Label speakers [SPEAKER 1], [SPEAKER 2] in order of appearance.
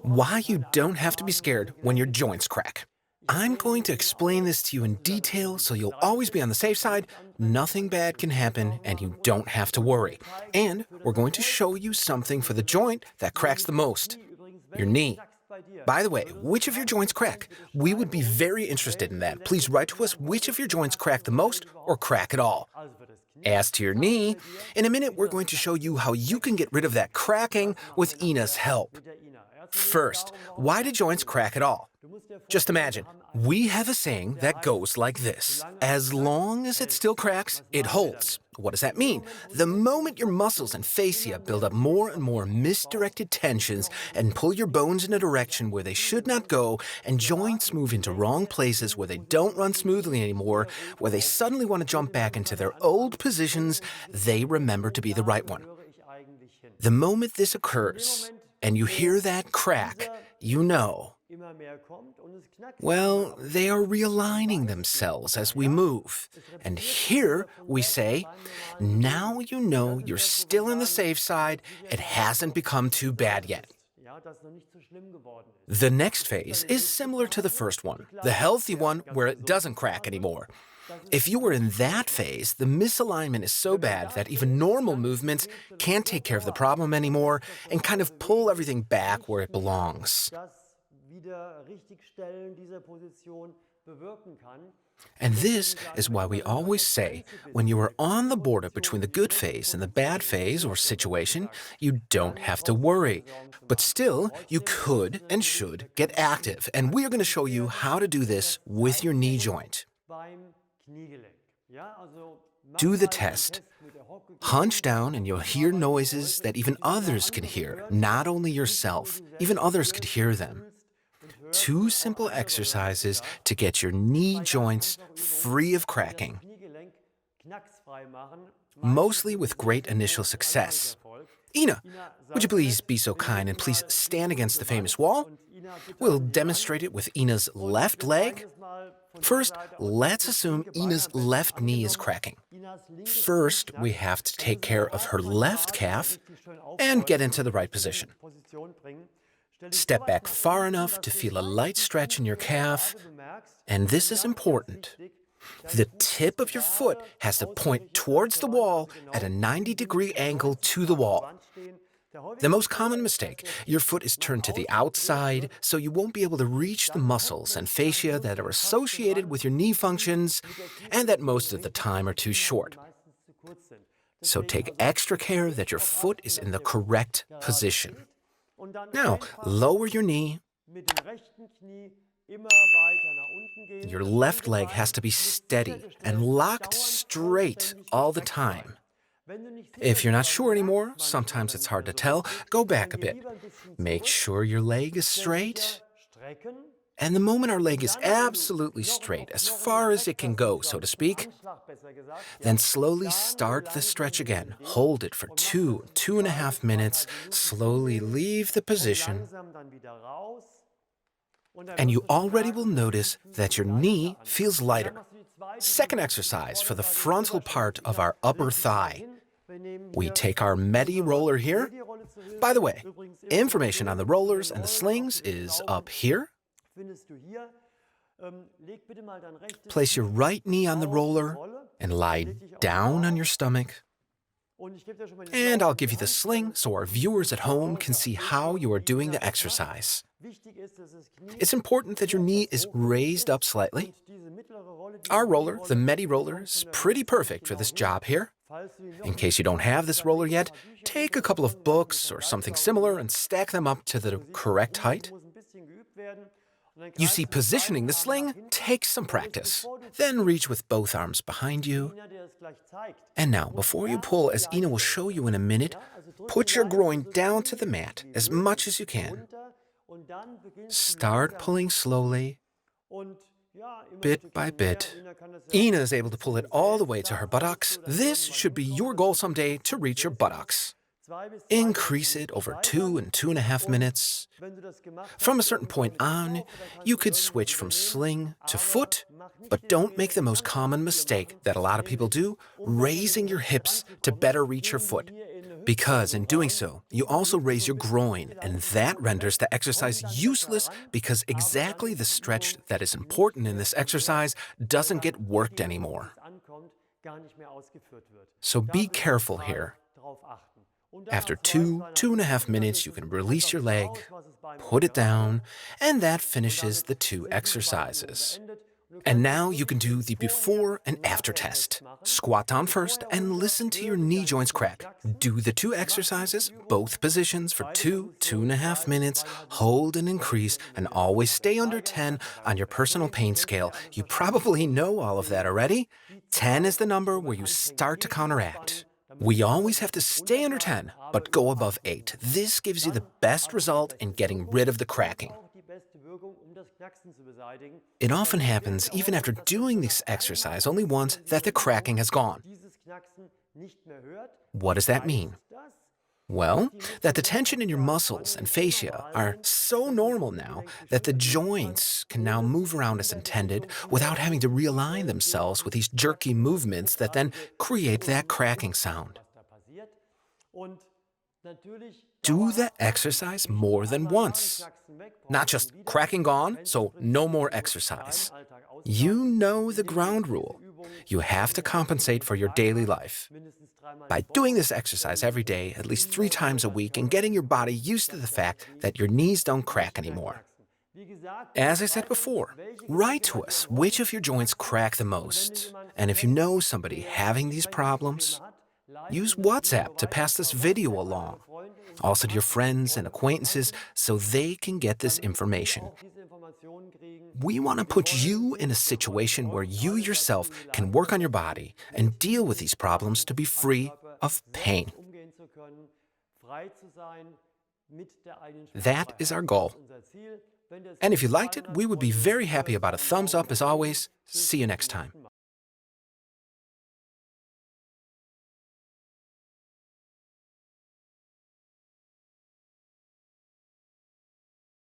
[SPEAKER 1] Why you don't have to be scared when your joints crack. I'm going to explain this to you in detail so you'll always be on the safe side. Nothing bad can happen and you don't have to worry. And we're going to show you something for the joint that cracks the most, your knee. By the way, which of your joints crack? We would be very interested in that. Please write to us which of your joints crack the most or crack at all. As to your knee, in a minute we're going to show you how you can get rid of that cracking with Ina's help. First, why do joints crack at all? Just imagine, we have a saying that goes like this: as long as it still cracks, it holds. What does that mean? The moment your muscles and fascia build up more and more misdirected tensions and pull your bones in a direction where they should not go, and joints move into wrong places where they don't run smoothly anymore, where they suddenly want to jump back into their old positions, they remember to be the right one. The moment this occurs, and you hear that crack, you know, well, they are realigning themselves as we move. And here we say, now you know you're still on the safe side, it hasn't become too bad yet. The next phase is similar to the first one, the healthy one where it doesn't crack anymore. If you were in that phase, the misalignment is so bad that even normal movements can't take care of the problem anymore and kind of pull everything back where it belongs. And this is why we always say, when you are on the border between the good phase and the bad phase or situation, you don't have to worry. But still, you could and should get active, and we are going to show you how to do this with your knee joint. Do the test. Hunch down and you'll hear noises that even others can hear, not only yourself, even others could hear them. 2 simple exercises to get your knee joints free of cracking, mostly with great initial success. Ina, would you please be so kind and please stand against the famous wall? We'll demonstrate it with Ina's left leg. First, let's assume Ina's left knee is cracking. First, we have to take care of her left calf and get into the right position. Step back far enough to feel a light stretch in your calf, and this is important. The tip of your foot has to point towards the wall at a 90-degree angle to the wall. The most common mistake, your foot is turned to the outside, so you won't be able to reach the muscles and fascia that are associated with your knee functions and that most of the time are too short. So take extra care that your foot is in the correct position. Now, lower your knee. Your left leg has to be steady and locked straight all the time. If you're not sure anymore, sometimes it's hard to tell, go back a bit. Make sure your leg is straight. And the moment our leg is absolutely straight, as far as it can go, so to speak, then slowly start the stretch again. Hold it for 2.5 minutes. Slowly leave the position. And you already will notice that your knee feels lighter. Second exercise for the frontal part of our upper thigh. We take our Midi roller here. By the way, information on the rollers and the slings is up here. Place your right knee on the roller and lie down on your stomach. And I'll give you the sling so our viewers at home can see how you are doing the exercise. It's important that your knee is raised up slightly. Our roller, the Midi roller, is pretty perfect for this job here. In case you don't have this roller yet, take a couple of books or something similar and stack them up to the correct height. You see, positioning the sling takes some practice. Then reach with both arms behind you. And now, before you pull, as Ina will show you in a minute, put your groin down to the mat as much as you can. Start pulling slowly, bit by bit. Ina is able to pull it all the way to her buttocks. This should be your goal someday, to reach your buttocks. Increase it over 2 and 2.5 minutes. From a certain point on, you could switch from sling to foot, but don't make the most common mistake that a lot of people do, raising your hips to better reach your foot. Because in doing so, you also raise your groin, and that renders the exercise useless because exactly the stretch that is important in this exercise doesn't get worked anymore. So be careful here. After 2.5 minutes, you can release your leg, put it down, and that finishes the 2 exercises. And now you can do the before and after test. Squat down first and listen to your knee joints crack. Do the 2 exercises, both positions for 2.5 minutes, hold and increase, and always stay under 10 on your personal pain scale. You probably know all of that already. 10 is the number where you start to counteract. We always have to stay under 10, but go above 8. This gives you the best result in getting rid of the cracking. It often happens, even after doing this exercise only once, that the cracking has gone. What does that mean? Well, that the tension in your muscles and fascia are so normal now that the joints can now move around as intended without having to realign themselves with these jerky movements that then create that cracking sound. Do the exercise more than once. Not just cracking gone, so no more exercise. You know the ground rule. You have to compensate for your daily life. By doing this exercise every day, at least 3 times a week, and getting your body used to the fact that your knees don't crack anymore. As I said before, write to us which of your joints crack the most. And if you know somebody having these problems, use WhatsApp to pass this video along. Also to your friends and acquaintances so they can get this information. We want to put you in a situation where you yourself can work on your body and deal with these problems to be free of pain. That is our goal. And if you liked it, we would be very happy about a thumbs up as always. See you next time.